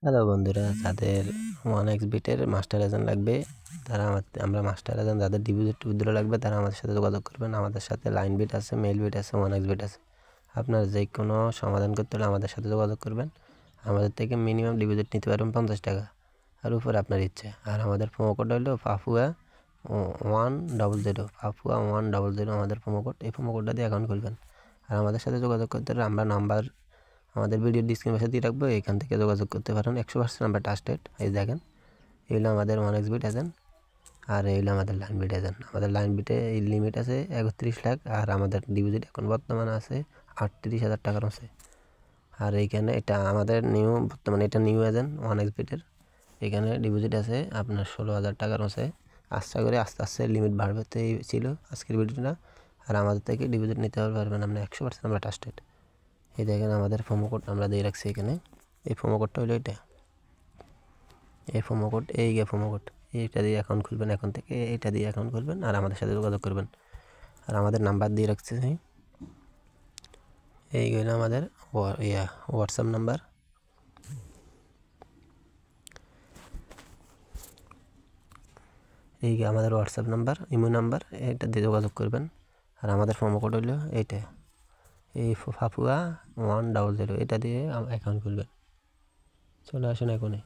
Hello বন্ধুরা, যাদের 1x বিটের মাস্টার এজেন্ট লাগবে তারা আমরা মাস্টার এজেন্ট যাদের ডিপোজিট উইথড্র লাগবে তারা আমাদের সাথে যোগাযোগ করবেন। আমাদের সাথে লাইন বিট আছে, মেল বিট আছে, 1x বিট আছে। আপনার যে কোনো সমাধান করতে হলে আমাদের সাথে যোগাযোগ করবেন। আমাদের থেকে মিনিমাম ডিপোজিট নিতে পারবেন 50 টাকা, আর উপরে আপনার ইচ্ছে। আর আমাদের প্রোমো কোড হলো পাপুয়া 100, পাপুয়া 100 আমাদের প্রোমো কোড। এই প্রোমো কোডটা দিয়ে অ্যাকাউন্ট খুলবেন। আর আমাদের সাথে যোগাযোগ করতে হলে আমরা নাম্বার আমাদের ভিডিও ডিসক্রিপশন পাশে দিয়ে রাখবো, এখান থেকে যোগাযোগ করতে পারেন। 100% আমরা ট্রাস্টেড। এই দেখেন, এই হলো আমাদের 1x বিট এজেন্ট, আর এই হলো আমাদের লাইন বিট এজেন্ট। আমাদের লাইন বিটে এই লিমিট আছে 31 লাখ, আর আমাদের ডিপোজিট এখন বর্তমানে আছে 38,000 টাকার আছে। আর এইখানে এটা আমাদের বর্তমানে এটা নিউ এজেন্ট 1x বিটের। এখানে ডিপোজিট আছে আপনার 16,000 টাকার আছে। আশা করি আস্তে আস্তে লিমিট বাড়বে। তো এই ছিল আজকের ভিডিওটা। আর আমাদের থেকে ডিপোজিট নিতে পারবেন আমরা 100%, আমরা ট্রাস্টেড। এই দেখেন আমাদের প্রোমো কোড আমরা দিয়ে রাখছি এখানে। এই প্রোমো কোডটা হলো এটা, এই প্রোমো কোড, এই প্রোমো কোড, এইটা দিয়ে অ্যাকাউন্ট খুলবেন। এখন থেকে এইটা দিয়ে অ্যাকাউন্ট খুলবেন আর আমাদের সাথে যোগাযোগ করবেন। আর আমাদের নাম্বার দিয়ে রাখছি, এইগুলো আমাদের হোয়াটসঅ্যাপ নাম্বার। এই আমাদের হোয়াটসঅ্যাপ নাম্বার, ইমো নাম্বার, এটা দিয়ে যোগাযোগ করবেন। আর আমাদের প্রোমো কোড হলো এইটা, এই পাপুয়া 100, এটা দিয়ে অ্যাকাউন্ট খুলবেন। চলে আসুন এখনই।